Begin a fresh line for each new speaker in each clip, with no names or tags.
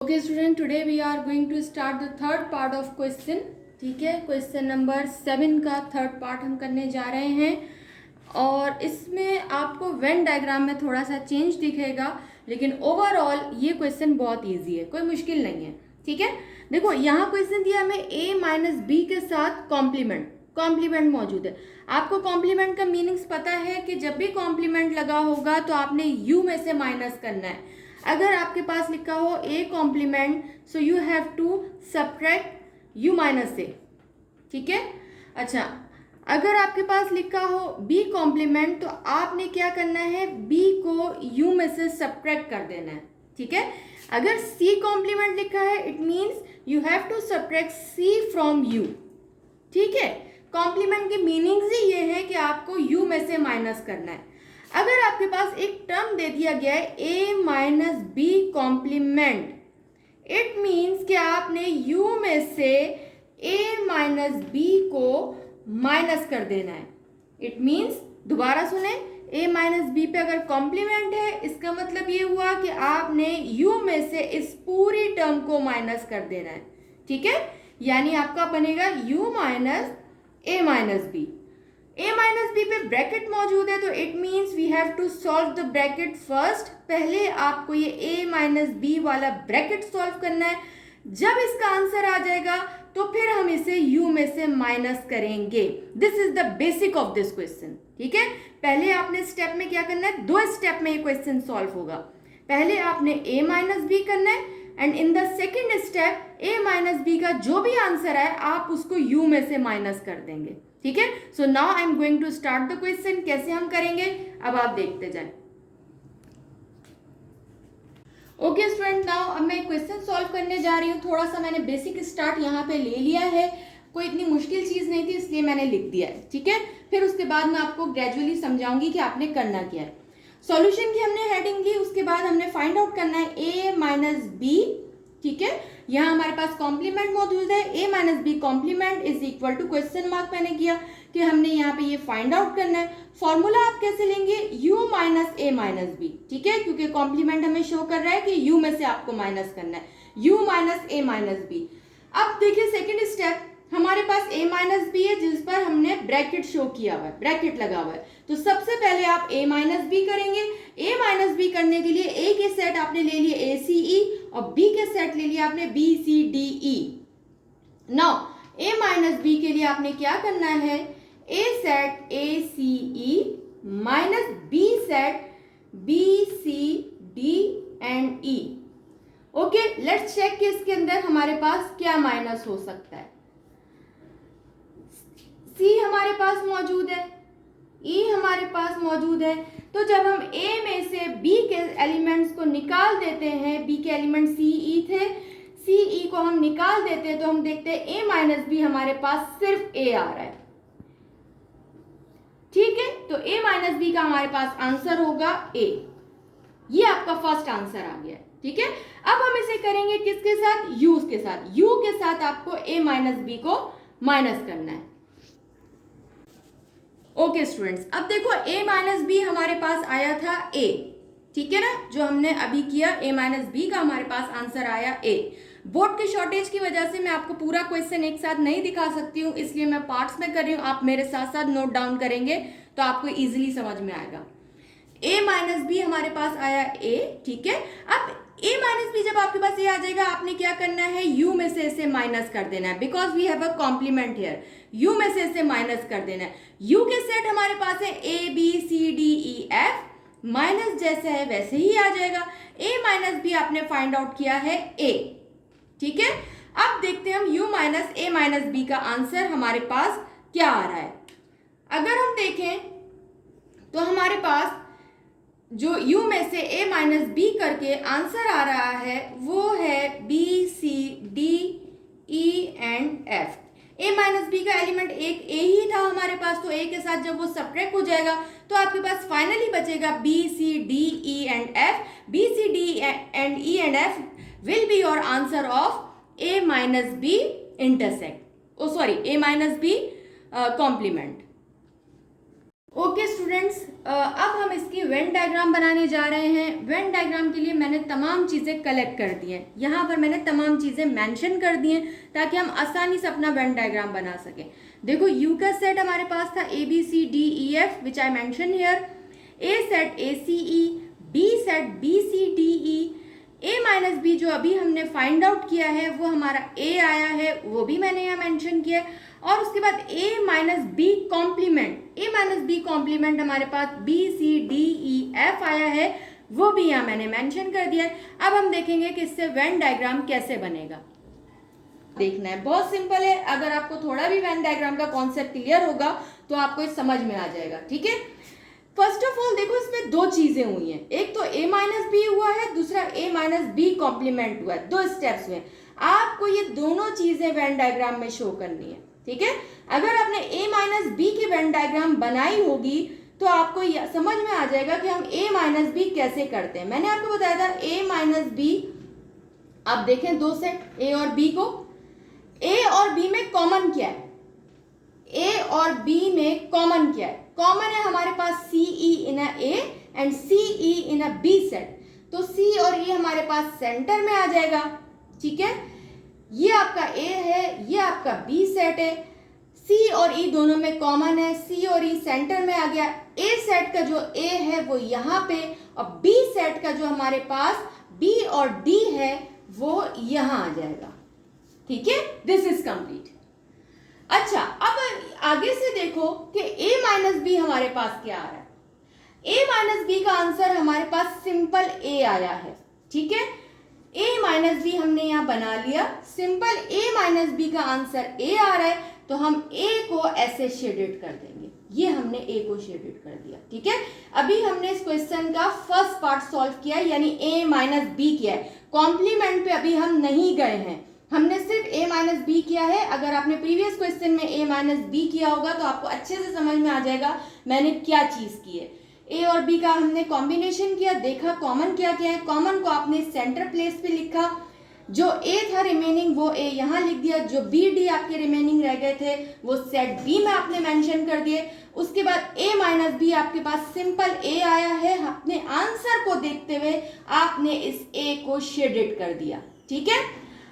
Okay student, today we are going to start the third part of question. ठीक है, question number 7 का third part हम करने जा रहे हैं और इसमें आपको वेन डायग्राम में थोड़ा सा चेंज दिखेगा, लेकिन ओवरऑल ये क्वेश्चन बहुत इजी है, कोई मुश्किल नहीं है. ठीक है, देखो यहाँ क्वेश्चन दिया हमें a माइनस बी के साथ कॉम्प्लीमेंट मौजूद है. आपको कॉम्प्लीमेंट का मीनिंग्स पता है कि जब भी कॉम्प्लीमेंट लगा होगा तो आपने u में से माइनस करना है. अगर आपके पास लिखा हो a complement, so you have to subtract u minus a. ठीक है, अच्छा, अगर आपके पास लिखा हो b कॉम्प्लीमेंट तो आपने क्या करना है, b को u में से सब्ट्रैक्ट कर देना है. ठीक है, अगर c कॉम्प्लीमेंट लिखा है it means you have to subtract c from u. ठीक है, कॉम्प्लीमेंट के मीनिंग्स ही ये है कि आपको u में से माइनस करना है. अगर आपके पास एक टर्म दे दिया गया है a minus B complement, it means कि आपने u में से a माइनस बी को माइनस कर देना है. इट मीन्स, दोबारा सुने, a माइनस बी पे अगर कॉम्प्लीमेंट है इसका मतलब ये हुआ कि आपने u में से इस पूरी टर्म को माइनस कर देना है. ठीक है, यानी आपका बनेगा u minus a minus B. a minus B पे ब्रैकेट मौजूद है तो it means we have to solve the bracket first. पहले आपको ये a माइनस बी वाला ब्रैकेट सॉल्व करना है. जब इसका आंसर आ जाएगा तो फिर हम इसे u में से माइनस करेंगे. This is the basic of this question. ठीक है, पहले आपने स्टेप में क्या करना है, दो स्टेप में ये क्वेश्चन सॉल्व होगा. पहले आपने a माइनस बी करना है and in the second step a minus B का जो भी आंसर है आप उसको u में से माइनस कर देंगे. ठीक है, so now I am going to start the question. कैसे हम करेंगे अब आप देखते जाएं. ओके स्टूडेंट, नाउ अब मैं क्वेश्चन सॉल्व करने जा रही हूँ. थोड़ा सा मैंने बेसिक स्टार्ट यहाँ पे ले लिया है, कोई इतनी मुश्किल चीज़ नहीं थी इसलिए मैंने लिख दिया है. ठीक है, फिर उसके बाद मैं आपको ग्रेजुअली समझाऊंगी कि आपने करना क्या है. सॉल्यूशन की हमने हेडिंग ली, उसके बाद हमने फाइंड आउट करना है a माइनस बी. ठीक है, यहाँ हमारे पास कॉम्प्लीमेंट मौजूद है, a minus B complement is equal to question mark मैंने किया कि हमने यहाँ पे ये फाइंड आउट करना है. फॉर्मूला आप कैसे लेंगे, u minus a minus B. ठीक है, क्योंकि कॉम्प्लीमेंट हमें शो कर रहा है कि u में से आपको माइनस करना है, u minus a minus B. अब देखिए सेकेंड स्टेप, हमारे पास a माइनस बी है जिस पर हमने ब्रैकेट शो किया हुआ है, ब्रैकेट लगा हुआ है. तो सबसे पहले आप a माइनस बी करेंगे. a माइनस बी करने के लिए a के सेट आपने ले लिए a सी ई और b के सेट ले लिया आपने b C D E. Now a minus B के लिए आपने क्या करना है, a set a C E minus b set b C D and e. Okay, let's check कि इसके अंदर हमारे पास क्या माइनस हो सकता है. C हमारे पास मौजूद है, E हमारे पास मौजूद है. तो जब हम A में से B के एलिमेंट्स को निकाल देते हैं, B के एलिमेंट C E थे, C E को हम निकाल देते हैं तो हम देखते हैं A माइनस बी हमारे पास सिर्फ A आ रहा है. ठीक है, तो A माइनस बी का हमारे पास आंसर होगा A. ये आपका फर्स्ट आंसर आ गया है. ठीक है, अब हम इसे करेंगे किसके साथ, U के साथ. U के साथ आपको A माइनस बी को माइनस करना है. ओके स्टूडेंट्स, अब देखो a माइनस बी हमारे पास आया था a. ठीक है ना, जो हमने अभी किया a माइनस बी का हमारे पास आंसर आया a. बोर्ड के शॉर्टेज की वजह से मैं आपको पूरा क्वेश्चन एक साथ नहीं दिखा सकती हूँ, इसलिए मैं पार्ट्स में कर रही हूँ. आप मेरे साथ साथ नोट डाउन करेंगे तो आपको इजीली समझ में आएगा. a माइनस बी हमारे पास आया a. ठीक है, अब a माइनस बी जब आपके पास ये आ जाएगा आपने क्या करना है, u में से इसे माइनस कर देना है. Because we have a complement here, u में से इसे माइनस कर देना है. u के सेट हमारे पास है a b c d e f, minus जैसे है वैसे ही आ जाएगा. a माइनस बी आपने फाइंड आउट किया है a. ठीक है, अब देखते हैं हम u minus a minus B का आंसर हमारे पास क्या आ रहा है. अगर हम देखें तो हमारे पास जो u में से a माइनस बी करके आंसर आ रहा है वो है b c d e and f. a minus B का एलिमेंट एक a ही था हमारे पास, तो a के साथ जब वो सब्ट्रैक्ट हो जाएगा तो आपके पास फाइनली बचेगा b c d e and f. b c d and e and f will be your answer of a minus B intersect, a minus B complement. Okay students, अब हम इसकी वेन डायग्राम बनाने जा रहे हैं। Venn diagram के लिए मैंने तमाम चीज़ें कलेक्ट कर दी हैं, यहाँ पर मैंने तमाम चीज़ें मेंशन कर दी हैं ताकि हम आसानी से अपना वेन डायग्राम बना सकें। देखो यू का सेट हमारे पास था A B C D E F which I mention here, A set A C E, B set B C D E, A minus B जो अभी हमने फाइंड आउट किया है वो हमारा ए आया है, वो भी मैंने यहाँ मेंशन किया है। और उसके बाद A minus B complement, A minus B complement हमारे पास B C D E F आया है, वो भी यहाँ मैंने मेंशन कर दिया है। अब हम देखेंगे कि इससे वेन डायग्राम कैसे बनेगा। देखना है, बहुत सिंपल है। अगर आपको थोड़ा भी वेन डायग्राम का कॉन्सेप्ट क्लियर होगा तो आपको ये समझ में आ जाएगा। ठीक है, फर्स्ट ऑफ ऑल देखो इसमें दो चीजें हुई हैं, एक तो a माइनस बी हुआ है, दूसरा a माइनस बी कॉम्प्लीमेंट हुआ है, दो स्टेप्स हुए। आपको ये दोनों चीजें वेन डायग्राम में शो करनी है। ठीक है, अगर आपने a माइनस बी की वेन डायग्राम बनाई होगी तो आपको समझ में आ जाएगा कि हम a माइनस बी कैसे करते हैं। मैंने आपको बताया था a माइनस बी, आप देखें दो सेट a और b को, a और b में कॉमन क्या है, a और b में कॉमन क्या है, कॉमन है हमारे पास C E in a A and C E in a B set, तो सी और ई हमारे पास सेंटर में आ जाएगा। ठीक है, ये आपका ए है, ये आपका बी सेट है, सी और ई दोनों में कॉमन है, सी और ई सेंटर में आ गया। ए सेट का जो ए है वो यहाँ पे, और बी सेट का जो हमारे पास बी और डी है वो यहाँ आ जाएगा। ठीक है, दिस इज कंप्लीट। अच्छा, अब आगे से देखो कि a माइनस बी हमारे पास क्या आ रहा है। a माइनस बी का आंसर हमारे पास सिंपल a आया है। ठीक है, a माइनस बी हमने यहाँ बना लिया, सिंपल a माइनस बी का आंसर a आ रहा है, तो हम a को ऐसे शेडेड कर देंगे। ये हमने a को शेडेड कर दिया। ठीक है, अभी हमने इस क्वेश्चन का फर्स्ट पार्ट सॉल्व किया है, यानी a माइनस बी किया है। कॉम्प्लीमेंट पे अभी हम नहीं गए हैं, हमने सिर्फ a माइनस बी किया है। अगर आपने प्रीवियस क्वेश्चन में a माइनस बी किया होगा तो आपको अच्छे से समझ में आ जाएगा मैंने क्या चीज की है। a और b का हमने कॉम्बिनेशन किया, देखा कॉमन क्या क्या है, कॉमन को आपने सेंटर प्लेस पे लिखा, जो a था रिमेनिंग वो a यहाँ लिख दिया, जो b d आपके रिमेनिंग रह गए थे वो सेट b में आपने मेंशन कर दिए। उसके बाद a माइनस बी आपके पास सिंपल a आया है, अपने आंसर को देखते हुए आपने इस a को शेडेड कर दिया। ठीक है,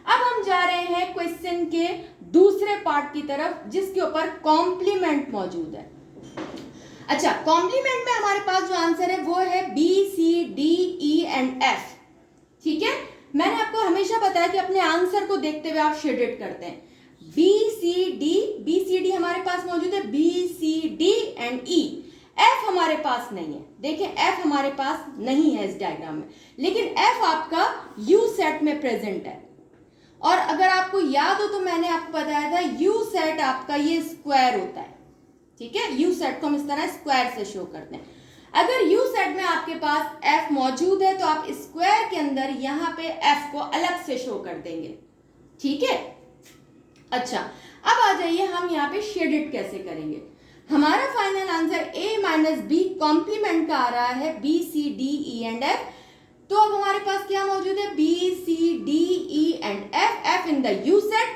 अब हम जा रहे हैं क्वेश्चन के दूसरे पार्ट की तरफ जिसके ऊपर कॉम्प्लीमेंट मौजूद है। अच्छा, कॉम्प्लीमेंट में हमारे पास जो आंसर है वो है B C D E and F. ठीक है, मैंने आपको हमेशा बताया कि अपने आंसर को देखते हुए आप शेडेड करते हैं। बी सी डी हमारे पास मौजूद है, B C D and E. F हमारे पास नहीं है, देखें एफ हमारे पास नहीं है इस डायग्राम में, लेकिन एफ आपका यू सेट में प्रेजेंट है। और अगर आपको याद हो तो मैंने आपको बताया था यू सेट आपका ये स्क्वायर होता है। ठीक है, यू सेट को हम इस तरह स्क्वायर से शो करते हैं। अगर यू सेट में आपके पास एफ मौजूद है तो आप स्क्वायर के अंदर यहाँ पे एफ को अलग से शो कर देंगे। ठीक है, अच्छा अब आ जाइए हम यहाँ पे शेडेड कैसे करेंगे। हमारा final answer a minus B complement का आ रहा है B C D E and F. तो अब हमारे पास क्या मौजूद है, B C D E and F, F in the U set.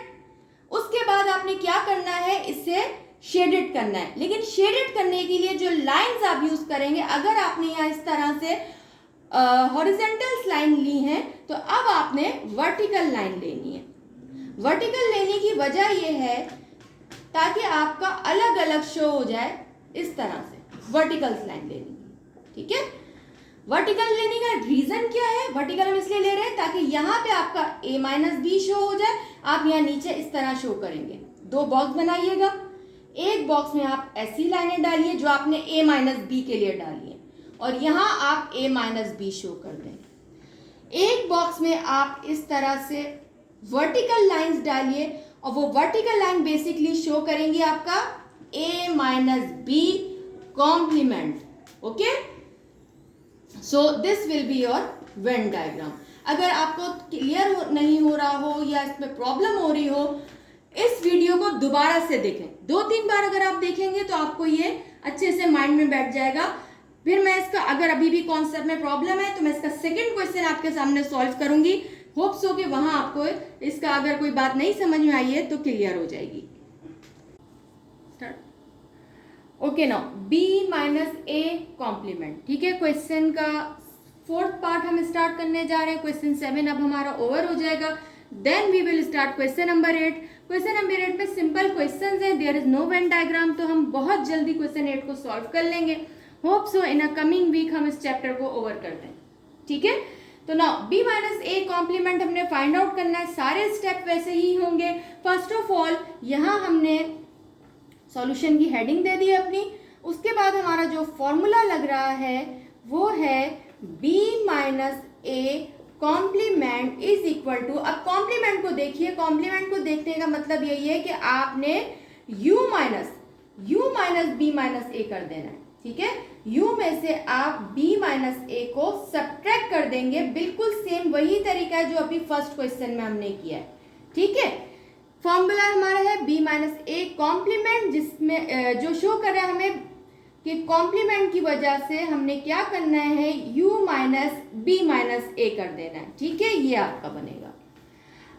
उसके बाद आपने क्या करना है, इसे शेडेड करना है। लेकिन शेडेड करने के लिए जो लाइंस आप यूज करेंगे, अगर आपने यहाँ इस तरह से हॉरिजॉन्टल लाइन ली है तो अब आपने वर्टिकल लाइन लेनी है। वर्टिकल लेने की वजह यह है ताकि आपका अलग अलग शो हो जाए, इस तरह से वर्टिकल लाइन लेनी। ठीक है, वर्टिकल लेने का रीजन क्या है, वर्टिकल हम इसलिए ले रहे हैं ताकि यहाँ पे आपका a माइनस बी शो हो जाए। आप यहाँ नीचे इस तरह शो करेंगे, दो बॉक्स बनाइएगा, एक बॉक्स में आप ऐसी लाइनें डालिए जो आपने a माइनस बी के लिए डाली है, और यहाँ आप a माइनस बी शो कर देंगे। एक बॉक्स में आप इस तरह से वर्टिकल लाइंस डालिए, और वो वर्टिकल लाइन बेसिकली शो करेंगी आपका a minus B complement. Okay, so this will be your Venn diagram. अगर आपको क्लियर नहीं हो रहा हो या इसमें प्रॉब्लम हो रही हो, इस वीडियो को दोबारा से देखें, 2-3 बार अगर आप देखेंगे तो आपको ये अच्छे से माइंड में बैठ जाएगा। फिर मैं इसका, अगर अभी भी कॉन्सेप्ट में प्रॉब्लम है तो मैं इसका सेकंड क्वेश्चन आपके सामने सॉल्व करूंगी। होप सो कि वहां आपको इसका अगर कोई बात नहीं समझ में आई है तो क्लियर हो जाएगी। Okay now b minus A complement, ठीक है। क्वेश्चन का फोर्थ पार्ट हम स्टार्ट करने जा रहे हैं। क्वेश्चन 7 अब हमारा ओवर हो जाएगा, then we will start question number 8। Question number 8 में सिंपल क्वेश्चंस है, there is no Venn diagram, तो हम बहुत जल्दी क्वेश्चन 8 को सॉल्व कर लेंगे। Hope so in a coming week हम इस चैप्टर को ओवर कर दें, ठीक है। तो now b minus A complement हमने फाइंड आउट करना है, सारे स्टेप वैसे ही होंगे। फर्स्ट ऑफ ऑल यहाँ हमने सॉल्यूशन की हेडिंग दे दी है अपनी, उसके बाद हमारा जो फॉर्मूला लग रहा है वो है b minus A complement is equal to, अब कॉम्प्लीमेंट को देखिए, कॉम्प्लीमेंट को देखने का मतलब यही है कि आपने u माइनस b माइनस ए कर देना है, ठीक है। u में से आप b माइनस ए को सब्ट्रैक्ट कर देंगे, बिल्कुल सेम वही तरीका है जो अभी फर्स्ट क्वेश्चन में हमने किया है, ठीक है। फॉर्मूला हमारा है b माइनस ए कॉम्प्लीमेंट, जिसमें जो शो कर रहा है हमें कि कॉम्प्लीमेंट की वजह से हमने क्या करना है, u माइनस b माइनस ए कर देना है, ठीक है। ये आपका बनेगा।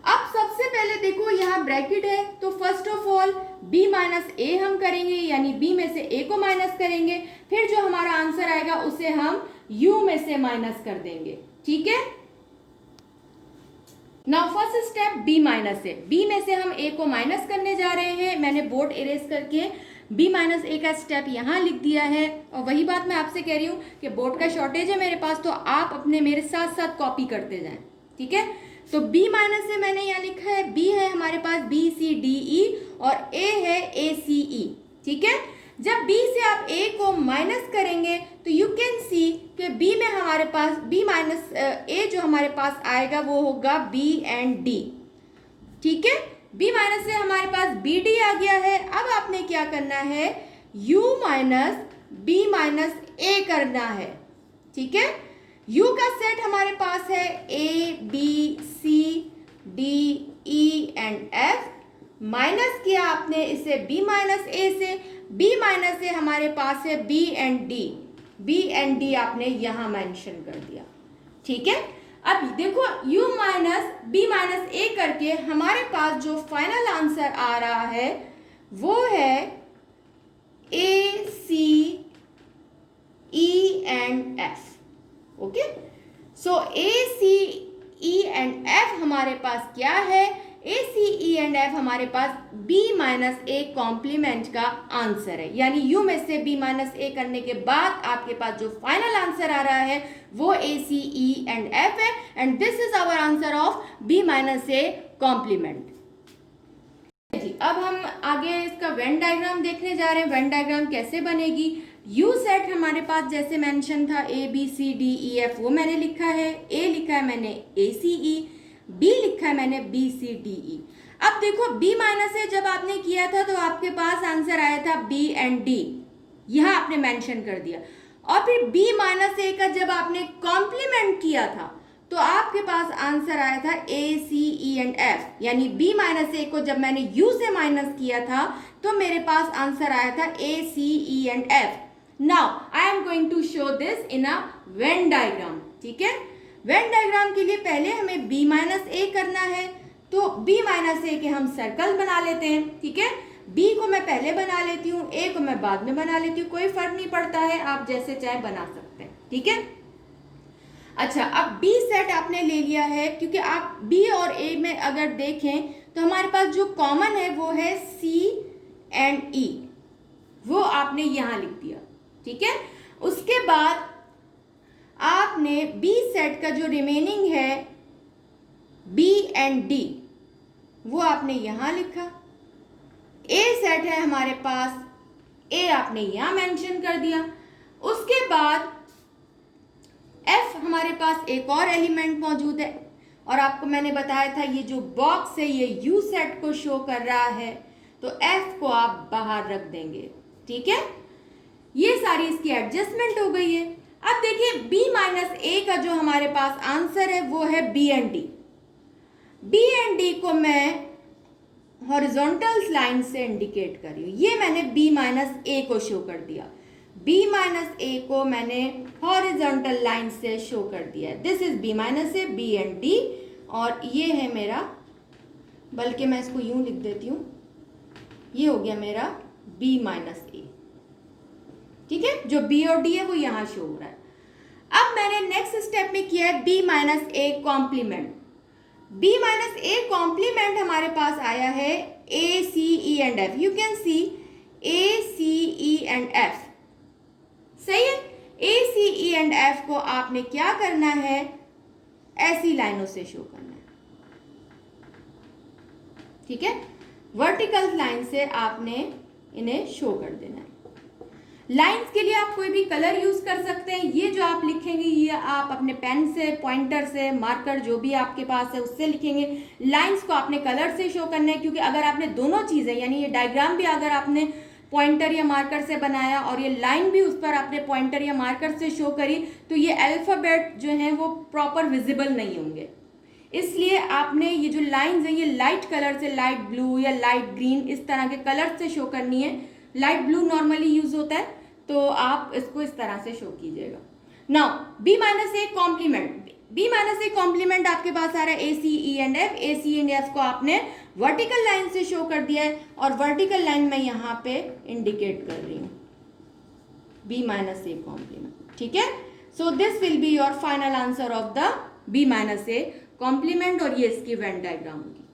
अब सबसे पहले देखो यहाँ ब्रैकेट है, तो first of all b minus A हम करेंगे, यानी b में से a को माइनस करेंगे, फिर जो हमारा आंसर आएगा उसे हम u में से माइनस कर देंगे, ठीक है। Now first step b minus A, b में से हम a को माइनस करने जा रहे हैं। मैंने बोर्ड इरेज करके b माइनस ए का स्टेप यहाँ लिख दिया है, और वही बात मैं आपसे कह रही हूँ कि बोर्ड का शॉर्टेज है मेरे पास, तो आप अपने मेरे साथ साथ कॉपी करते जाएं, ठीक है। तो b माइनस ए मैंने यहाँ लिखा है, b है हमारे पास b c d e और a है a c e, ठीक है। जब b से आप a को माइनस करेंगे तो यू कैन सी कि b में हमारे पास b माइनस a जो हमारे पास आएगा वो होगा b एंड d, ठीक है। b माइनस से हमारे पास बी डी आ गया है। अब आपने क्या करना है, u minus b minus a करना है, ठीक है। u का सेट हमारे पास है a b c d e and f, minus किया आपने इसे b माइनस a से, b माइनस से हमारे पास है b एंड d आपने यहाँ मेंशन कर दिया, ठीक है। अब देखो u minus b minus a करके हमारे पास जो फाइनल आंसर आ रहा है वो है a c e and f, okay. So a c e and f हमारे पास क्या है, a c e and f हमारे पास b माइनस a कॉम्प्लीमेंट का आंसर है, यानी u में से b माइनस a करने के बाद आपके पास जो फाइनल आंसर आ रहा है वो a c e and f है, and this is our answer of b minus a complement. अब हम आगे इसका वेन डायग्राम देखने जा रहे हैं। वेन डायग्राम कैसे बनेगी, यू सेट हमारे पास जैसे मेंशन था a b c d e f, वो मैंने लिखा है, a लिखा है मैंने a c e, b लिखा है मैंने b c d e। अब देखो b माइनस ए जब आपने किया था तो आपके पास आंसर आया था b एंड d, यह आपने मेंशन कर दिया, और फिर b माइनस ए का जब आपने कॉम्प्लीमेंट किया था तो आपके पास आंसर आया था a c e and f, यानी b माइनस ए को जब मैंने u से माइनस किया था तो मेरे पास आंसर आया था a c e and f। Now I am going to show this in a Venn diagram, ठीक है। वेन डायग्राम के लिए पहले हमें b माइनस ए करना है, तो b माइनस ए के हम सर्कल बना लेते हैं, ठीक है। b को मैं पहले बना लेती हूँ, a को मैं बाद में बना लेती हूँ, कोई फर्क नहीं पड़ता है, आप जैसे चाहे बना सकते हैं, ठीक है। अच्छा, अब b सेट आपने ले लिया है, क्योंकि आप b और a में अगर देखें तो हमारे पास जो कॉमन है वो है c एंड e, वो आपने यहाँ लिख दिया, ठीक है। उसके बाद आपने b सेट का जो रिमेनिंग है b एंड d वो आपने यहाँ लिखा। a सेट है हमारे पास, a आपने यहाँ मेंशन कर दिया। उसके बाद f हमारे पास एक और एलिमेंट मौजूद है, और आपको मैंने बताया था ये जो बॉक्स है ये u सेट को शो कर रहा है, तो f को आप बाहर रख देंगे, ठीक है। ये सारी इसकी एडजस्टमेंट हो गई है। अब देखिए b माइनस a का जो हमारे पास आंसर है वो है b and d। b and d को मैं हॉरिजॉन्टल लाइन से इंडिकेट कर रही हूँ, ये मैंने b माइनस a को शो कर दिया, b माइनस a को मैंने हॉरिजॉन्टल लाइन से शो कर दिया है। This is b minus a, b and d, और ये है मेरा, बल्कि मैं इसको यूं लिख देती हूँ, ये हो गया मेरा b माइनस a, ठीक है, जो बी और डी है वो यहाँ शो हो रहा है। अब मैंने नेक्स्ट स्टेप में किया है B minus A complement. B minus A complement हमारे पास आया है A C E and F. You can see A C E and F, सही है। A C E and F को आपने क्या करना है, ऐसी लाइनों से शो करना है, ठीक है। वर्टिकल लाइन से आपने इन्हें शो कर देना है। लाइंस के लिए आप कोई भी कलर यूज कर सकते हैं। ये जो आप लिखेंगे ये आप अपने पेन से, पॉइंटर से, मार्कर जो भी आपके पास है उससे लिखेंगे। लाइंस को आपने कलर से शो करना है, क्योंकि अगर आपने दोनों चीजें यानी ये डायग्राम भी अगर आपने पॉइंटर या मार्कर से बनाया और ये लाइन भी उस पर आपने पॉइंटर या मार्कर से शो करी, तो ये अल्फाबेट जो है वो प्रॉपर विजिबल नहीं होंगे। इसलिए आपने ये जो लाइंस है ये लाइट कलर से, लाइट ब्लू या लाइट ग्रीन इस तरह के कलर से शो करनी है। लाइट ब्लू नॉर्मली यूज होता है, तो आप इसको इस तरह से शो कीजिएगा। Now B minus A complement, B minus A complement आपके पास आ रहा है A C E and F. A C and F को आपने वर्टिकल लाइन से शो कर दिया है और वर्टिकल लाइन में यहाँ पे इंडिकेट कर रही हूँ बी माइनस ए कॉम्प्लीमेंट, ठीक है। So this will be your final answer of the B minus A complement और ये इसकी वेन डायग्राम होगी।